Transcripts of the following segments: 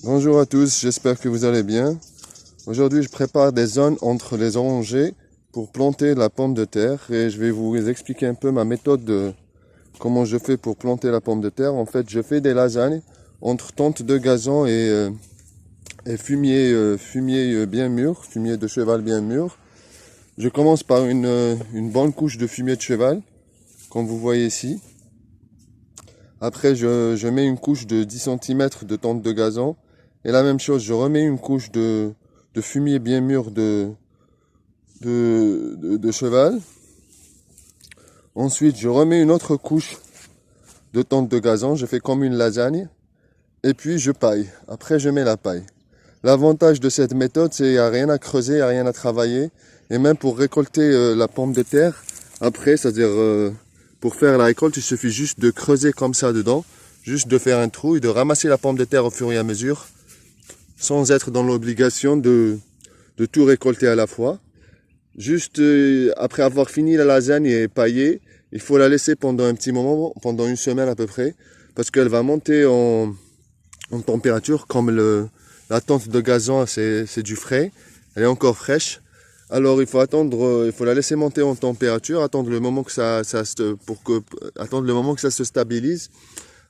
Bonjour à tous, j'espère que vous allez bien. Aujourd'hui, je prépare des zones entre les orangers pour planter la pomme de terre et je vais vous expliquer un peu ma méthode de comment je fais pour planter la pomme de terre. En fait, je fais des lasagnes entre tente de gazon et fumier bien mûr, fumier de cheval bien mûr. Je commence par une bonne couche de fumier de cheval, comme vous voyez ici. Après, je mets une couche de 10 cm de tente de gazon. Et la même chose, je remets une couche de fumier bien mûr de cheval. Ensuite, je remets une autre couche de tente de gazon. Je fais comme une lasagne. Et puis, je paille. Après, je mets la paille. L'avantage de cette méthode, c'est qu'il n'y a rien à creuser, il n'y a rien à travailler. Et même pour récolter la pomme de terre, après, c'est-à-dire pour faire la récolte, il suffit juste de creuser comme ça dedans. Juste de faire un trou et de ramasser la pomme de terre au fur et à mesure, sans être dans l'obligation de tout récolter à la fois. Juste après avoir fini la lasagne et paillée, il faut la laisser pendant un petit moment, pendant une semaine à peu près, parce qu'elle va monter en température, comme la tente de gazon, c'est du frais, elle est encore fraîche. Alors il faut attendre, il faut la laisser monter en température, attendre le moment que attendre le moment que ça se stabilise.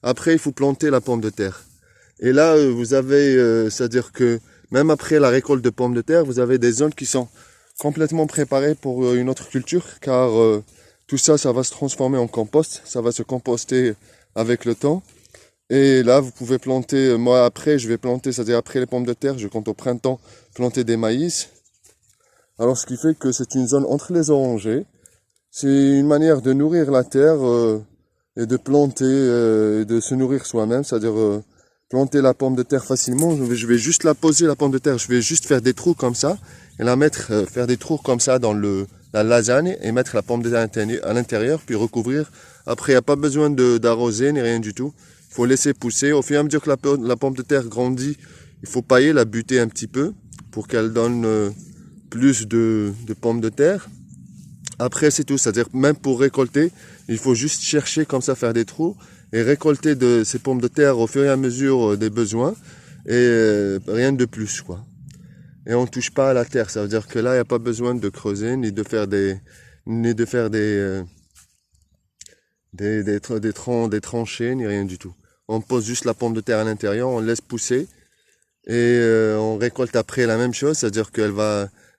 Après, il faut planter la pomme de terre. Et là, vous avez, c'est-à-dire que même après la récolte de pommes de terre, vous avez des zones qui sont complètement préparées pour une autre culture, car tout ça, ça va se transformer en compost, ça va se composter avec le temps. Et là, vous pouvez planter, moi après, je vais planter, c'est-à-dire après les pommes de terre, je compte au printemps planter des maïs. Alors, ce qui fait que c'est une zone entre les orangers. C'est une manière de nourrir la terre et de planter, et de se nourrir soi-même, c'est-à-dire planter la pomme de terre facilement. Je vais juste la poser, la pomme de terre, je vais juste faire des trous comme ça et la mettre, faire des trous comme ça dans la lasagne et mettre la pomme de terre à l'intérieur, puis recouvrir. Après, il n'y a pas besoin d'arroser ni rien du tout. Il faut laisser pousser. Au fur et à mesure que la pomme de terre grandit, il faut pailler, la buter un petit peu pour qu'elle donne plus de pommes de terre. Après, c'est tout. C'est-à-dire, même pour récolter, il faut juste chercher comme ça, faire des trous et récolter de ces pommes de terre au fur et à mesure des besoins et rien de plus, quoi. Et on ne touche pas à la terre. Ça veut dire que là, il n'y a pas besoin de creuser ni de faire des tranchées, ni rien du tout. On pose juste la pomme de terre à l'intérieur, on laisse pousser et on récolte après la même chose. C'est-à-dire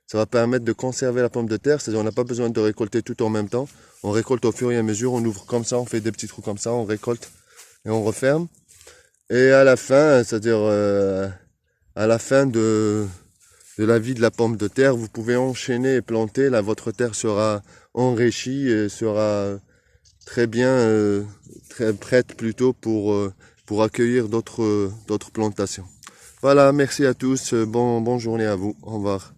ça va permettre de conserver la pomme de terre, c'est-à-dire on n'a pas besoin de récolter tout en même temps. On récolte au fur et à mesure, on ouvre comme ça, on fait des petits trous comme ça, on récolte et on referme. Et à la fin, c'est-à-dire à la fin de la vie de la pomme de terre, vous pouvez enchaîner et planter. Là, votre terre sera enrichie et sera très bien, très prête plutôt pour accueillir d'autres plantations. Voilà, merci à tous, bonne journée à vous, au revoir.